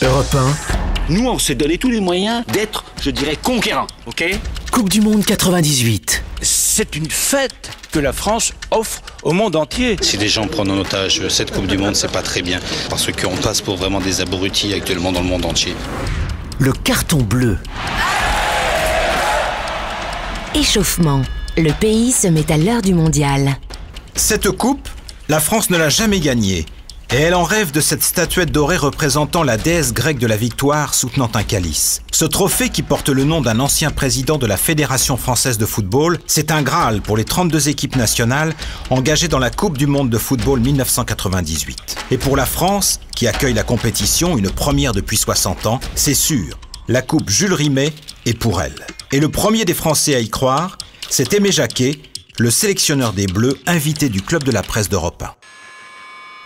Europe 1. Nous, on s'est donné tous les moyens d'être, je dirais, conquérants, ok? Coupe du Monde 98. C'est une fête que la France offre au monde entier. Si les gens prennent en otage cette Coupe du Monde, c'est pas très bien. Parce qu'on passe pour vraiment des abrutis actuellement dans le monde entier. Le carton bleu. Échauffement. Le pays se met à l'heure du mondial. Cette coupe, la France ne l'a jamais gagnée. Et elle en rêve de cette statuette dorée représentant la déesse grecque de la victoire soutenant un calice. Ce trophée qui porte le nom d'un ancien président de la Fédération française de football, c'est un Graal pour les 32 équipes nationales engagées dans la Coupe du Monde de football 1998. Et pour la France, qui accueille la compétition, une première depuis 60 ans, c'est sûr, la Coupe Jules Rimet est pour elle. Et le premier des Français à y croire, c'est Aimé Jacquet, le sélectionneur des Bleus, invité du Club de la Presse d'Europe 1.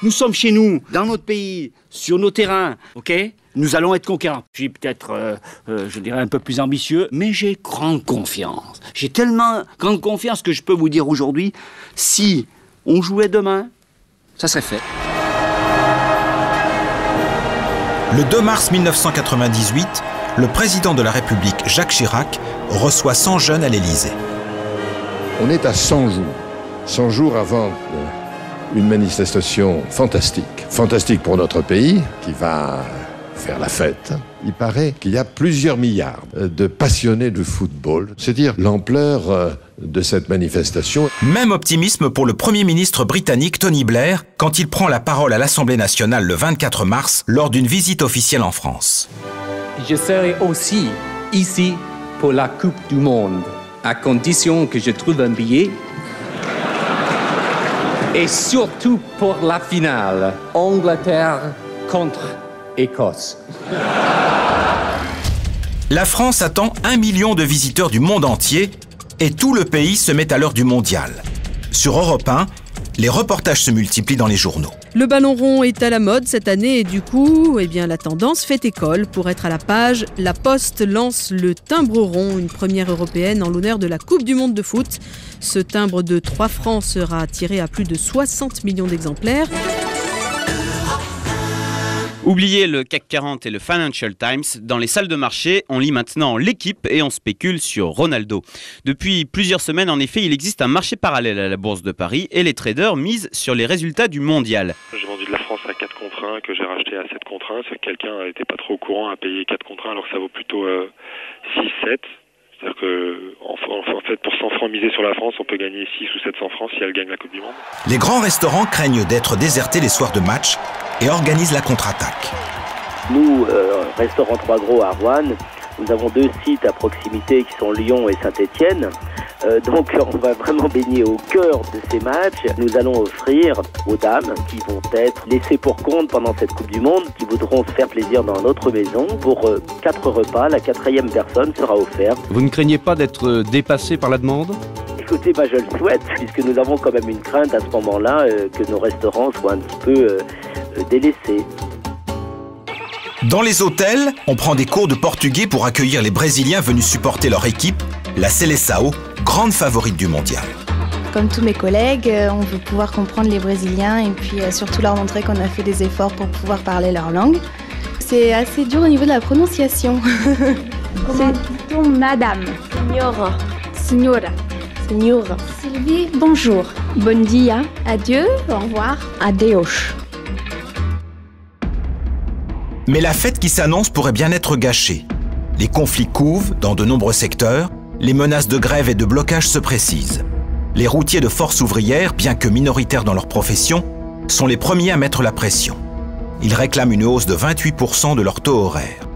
Nous sommes chez nous, dans notre pays, sur nos terrains, ok? Nous allons être conquérants. Je suis peut-être, je dirais, un peu plus ambitieux, mais j'ai grande confiance. J'ai tellement grande confiance que je peux vous dire aujourd'hui, si on jouait demain, ça serait fait. Le 2 mars 1998, le président de la République, Jacques Chirac, reçoit 100 jeunes à l'Élysée. On est à 100 jours. 100 jours avant une manifestation fantastique. Fantastique pour notre pays, qui va faire la fête. Il paraît qu'il y a plusieurs milliards de passionnés de football. C'est dire l'ampleur de cette manifestation. Même optimisme pour le Premier ministre britannique Tony Blair quand il prend la parole à l'Assemblée nationale le 24 mars lors d'une visite officielle en France. Je serai aussi ici pour la Coupe du Monde, à condition que je trouve un billet. Et surtout pour la finale, Angleterre contre Écosse. La France attend 1 million de visiteurs du monde entier et tout le pays se met à l'heure du mondial. Sur Europe 1, les reportages se multiplient dans les journaux. Le ballon rond est à la mode cette année et du coup, la tendance fait école. Pour être à la page, La Poste lance le timbre rond, une première européenne en l'honneur de la Coupe du Monde de foot. Ce timbre de 3 francs sera tiré à plus de 60 millions d'exemplaires. Oubliez le CAC 40 et le Financial Times. Dans les salles de marché, on lit maintenant l'équipe et on spécule sur Ronaldo. Depuis plusieurs semaines, en effet, il existe un marché parallèle à la Bourse de Paris et les traders misent sur les résultats du mondial. J'ai vendu de la France à 4 contre 1 que j'ai racheté à 7 contre 1. Quelqu'un n'était pas trop au courant à payer 4 contre 1 alors que ça vaut plutôt 6-7. C'est-à-dire qu'en fait, pour 100 francs misés sur la France, on peut gagner 6 ou 700 francs si elle gagne la Coupe du Monde. Les grands restaurants craignent d'être désertés les soirs de match et organisent la contre-attaque. Nous, restaurant 3 Gros à Roanne, nous avons 2 sites à proximité qui sont Lyon et Saint-Étienne. Donc on va vraiment baigner au cœur de ces matchs. Nous allons offrir aux dames qui vont être laissées pour compte pendant cette Coupe du Monde, qui voudront se faire plaisir dans notre maison. Pour 4 repas, la 4e personne sera offerte. Vous ne craignez pas d'être dépassé par la demande ? Écoutez, je le souhaite, puisque nous avons quand même une crainte à ce moment-là que nos restaurants soient un petit peu délaissés. Dans les hôtels, on prend des cours de portugais pour accueillir les Brésiliens venus supporter leur équipe, la Seleção, grande favorite du mondial. Comme tous mes collègues, on veut pouvoir comprendre les Brésiliens et puis surtout leur montrer qu'on a fait des efforts pour pouvoir parler leur langue. C'est assez dur au niveau de la prononciation. Comment dit-on madame? Signora. Signora. Signora. Sylvie, bonjour. Bon dia. Adieu, au revoir. Adeus. Mais la fête qui s'annonce pourrait bien être gâchée. Les conflits couvent dans de nombreux secteurs, les menaces de grève et de blocage se précisent. Les routiers de force ouvrière, bien que minoritaires dans leur profession, sont les premiers à mettre la pression. Ils réclament une hausse de 28% de leur taux horaire.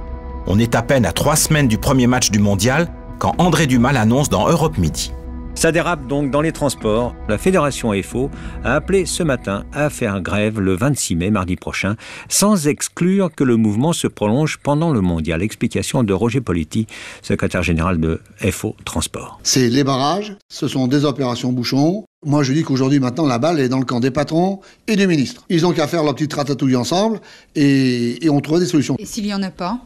On est à peine à 3 semaines du premier match du mondial quand André Dumas l'annonce dans Europe Midi. Ça dérape donc dans les transports. La Fédération FO a appelé ce matin à faire grève le 26 mai, mardi prochain, sans exclure que le mouvement se prolonge pendant le mondial. Explication de Roger Poletti, secrétaire général de FO Transport. C'est les barrages, ce sont des opérations bouchons. Moi, je dis qu'aujourd'hui, maintenant, la balle est dans le camp des patrons et des ministres. Ils ont qu'à faire leur petite ratatouille ensemble et on trouvera des solutions. Et s'il n'y en a pas ?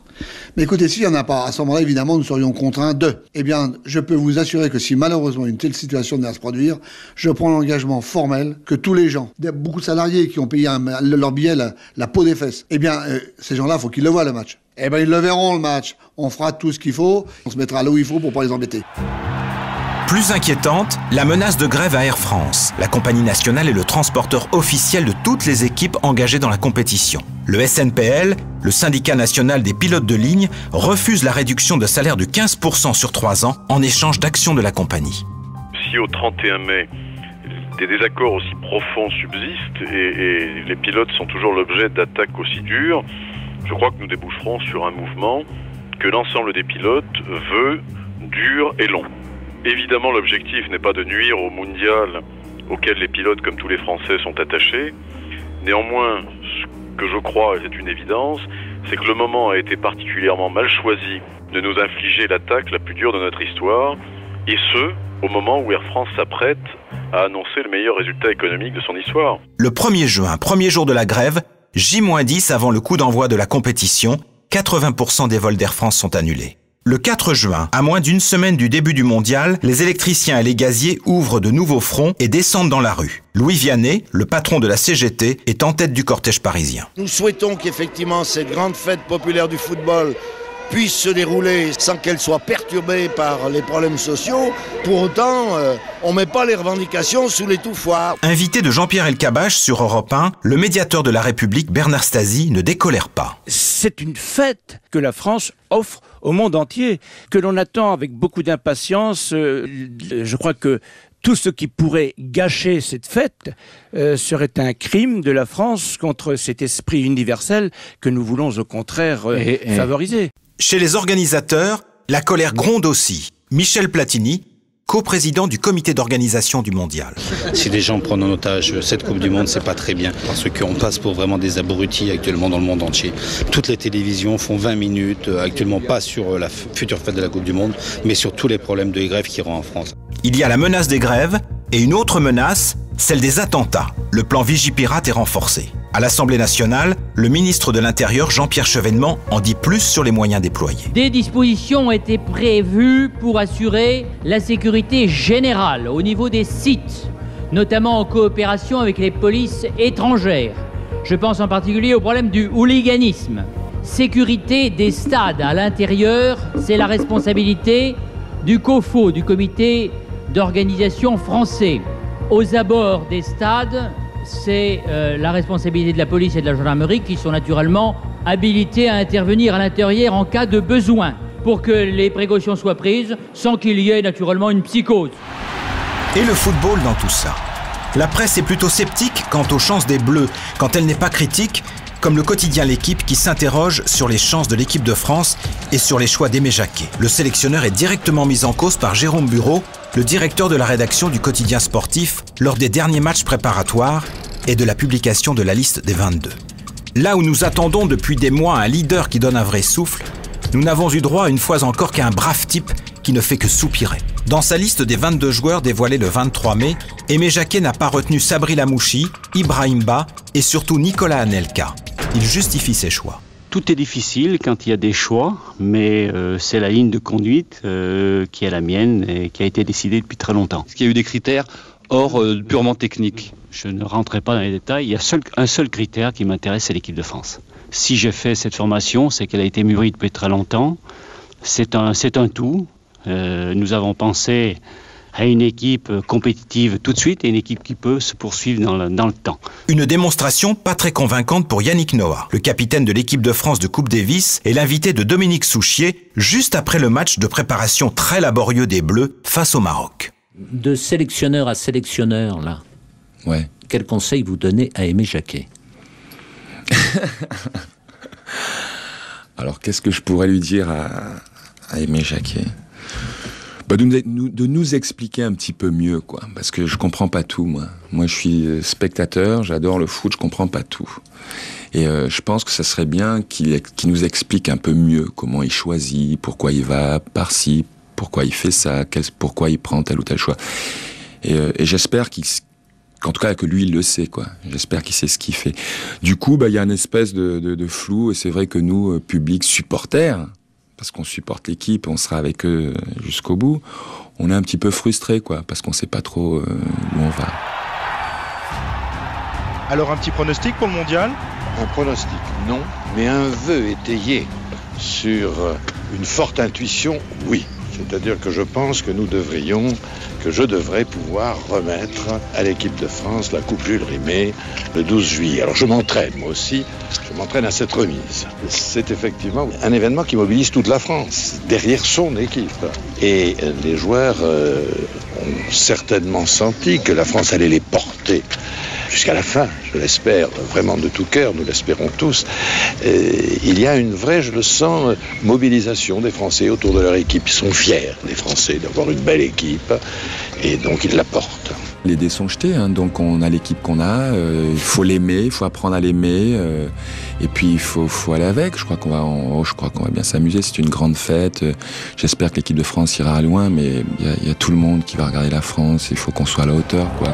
Mais écoutez, s'il n'y en a pas, à ce moment-là, évidemment, nous serions contraints de. Eh bien, je peux vous assurer que si malheureusement une telle situation venait à se produire, je prends l'engagement formel que tous les gens, beaucoup de salariés qui ont payé leur billet la peau des fesses, eh bien, ces gens-là, il faut qu'ils le voient le match. Eh bien, ils le verront le match. On fera tout ce qu'il faut, on se mettra là où il faut pour pas les embêter. Plus inquiétante, la menace de grève à Air France. La compagnie nationale est le transporteur officiel de toutes les équipes engagées dans la compétition. Le SNPL, le syndicat national des pilotes de ligne, refuse la réduction de salaire de 15% sur 3 ans en échange d'actions de la compagnie. Si au 31 mai, des désaccords aussi profonds subsistent et les pilotes sont toujours l'objet d'attaques aussi dures, je crois que nous déboucherons sur un mouvement que l'ensemble des pilotes veut dur et long. Évidemment, l'objectif n'est pas de nuire au mondial auquel les pilotes, comme tous les Français, sont attachés. Néanmoins, ce que je crois, et c'est une évidence, c'est que le moment a été particulièrement mal choisi de nous infliger l'attaque la plus dure de notre histoire, et ce, au moment où Air France s'apprête à annoncer le meilleur résultat économique de son histoire. Le 1er juin, premier jour de la grève, J-10 avant le coup d'envoi de la compétition, 80% des vols d'Air France sont annulés. Le 4 juin, à moins d'une semaine du début du mondial, les électriciens et les gaziers ouvrent de nouveaux fronts et descendent dans la rue. Louis Vianney, le patron de la CGT, est en tête du cortège parisien. Nous souhaitons qu'effectivement cette grande fête populaire du football puisse se dérouler sans qu'elle soit perturbée par les problèmes sociaux. Pour autant, on ne met pas les revendications sous l'étouffoir. Invité de Jean-Pierre Elkabbach sur Europe 1, le médiateur de la République, Bernard Stasi, ne décolère pas. C'est une fête que la France offre au monde entier, que l'on attend avec beaucoup d'impatience. Je crois que tout ce qui pourrait gâcher cette fête serait un crime de la France contre cet esprit universel que nous voulons au contraire favoriser. Chez les organisateurs, la colère gronde aussi. Michel Platini, coprésident du comité d'organisation du mondial. Si des gens prennent en otage cette Coupe du Monde, c'est pas très bien, parce qu'on passe pour vraiment des abrutis actuellement dans le monde entier. Toutes les télévisions font 20 minutes, actuellement pas sur la future fête de la Coupe du Monde, mais sur tous les problèmes de grève qui auront en France. Il y a la menace des grèves et une autre menace, celle des attentats. Le plan Vigipirate est renforcé. À l'Assemblée nationale, le ministre de l'Intérieur, Jean-Pierre Chevènement, en dit plus sur les moyens déployés. Des dispositions ont été prévues pour assurer la sécurité générale au niveau des sites, notamment en coopération avec les polices étrangères. Je pense en particulier au problème du hooliganisme. Sécurité des stades à l'intérieur, c'est la responsabilité du COFO, du comité d'organisation français. Aux abords des stades, c'est la responsabilité de la police et de la gendarmerie qui sont naturellement habilités à intervenir à l'intérieur en cas de besoin pour que les précautions soient prises sans qu'il y ait naturellement une psychose. Et le football dans tout ça. La presse est plutôt sceptique quant aux chances des Bleus, quand elle n'est pas critique, comme le quotidien L'Équipe qui s'interroge sur les chances de l'équipe de France et sur les choix d'Aimé Jacquet. Le sélectionneur est directement mis en cause par Jérôme Bureau, le directeur de la rédaction du quotidien sportif, lors des derniers matchs préparatoires et de la publication de la liste des 22. Là où nous attendons depuis des mois un leader qui donne un vrai souffle, nous n'avons eu droit une fois encore qu'à un brave type qui ne fait que soupirer. Dans sa liste des 22 joueurs dévoilée le 23 mai, Aimé Jacquet n'a pas retenu Sabri Lamouchi, Ibrahim Ba et surtout Nicolas Anelka. Il justifie ses choix. Tout est difficile quand il y a des choix, mais c'est la ligne de conduite qui est la mienne et qui a été décidée depuis très longtemps. Est-ce qu'il y a eu des critères hors purement techniques? Je ne rentrerai pas dans les détails. Il y a un seul critère qui m'intéresse, c'est l'équipe de France. Si j'ai fait cette formation, c'est qu'elle a été mûrie depuis très longtemps. C'est un tout. Nous avons pensé à une équipe compétitive tout de suite et une équipe qui peut se poursuivre dans le temps. Une démonstration pas très convaincante pour Yannick Noah, le capitaine de l'équipe de France de Coupe Davis et l'invité de Dominique Souchier, juste après le match de préparation très laborieux des Bleus face au Maroc. De sélectionneur à sélectionneur, là, ouais. Quel conseil vous donnez à Aimé Jacquet? Alors, qu'est-ce que je pourrais lui dire à Aimé Jacquet? De nous expliquer un petit peu mieux, quoi. Parce que je comprends pas tout, moi. Moi, je suis spectateur, j'adore le foot, je comprends pas tout. Et je pense que ça serait bien qu'il nous explique un peu mieux comment il choisit, pourquoi il va par-ci, pourquoi il fait ça, pourquoi il prend tel ou tel choix. Et j'espère qu'en tout cas que lui il le sait, quoi. J'espère qu'il sait ce qu'il fait. Du coup, il y a une espèce de flou, et c'est vrai que nous, public, supporters, parce qu'on supporte l'équipe, on sera avec eux jusqu'au bout, on est un petit peu frustrés, quoi, parce qu'on sait pas trop où on va. Alors un petit pronostic pour le mondial ? Un pronostic, non, mais un vœu étayé sur une forte intuition, oui. C'est-à-dire que je pense que je devrais pouvoir remettre à l'équipe de France la Coupe Jules Rimet le 12 juillet. Alors je m'entraîne, moi aussi, à cette remise. C'est effectivement un événement qui mobilise toute la France, derrière son équipe. Et les joueurs ont certainement senti que la France allait les porter jusqu'à la fin, je l'espère, vraiment de tout cœur, nous l'espérons tous. Il y a une vraie, je le sens, mobilisation des Français autour de leur équipe. Ils sont fiers, les Français, d'avoir une belle équipe, et donc ils la portent. Les dés sont jetés, hein, donc on a l'équipe qu'on a, il faut l'aimer, il faut apprendre à l'aimer, et puis il faut aller avec. Je crois qu'on va bien s'amuser, c'est une grande fête. J'espère que l'équipe de France ira loin, mais il y a tout le monde qui va regarder la France, il faut qu'on soit à la hauteur, quoi.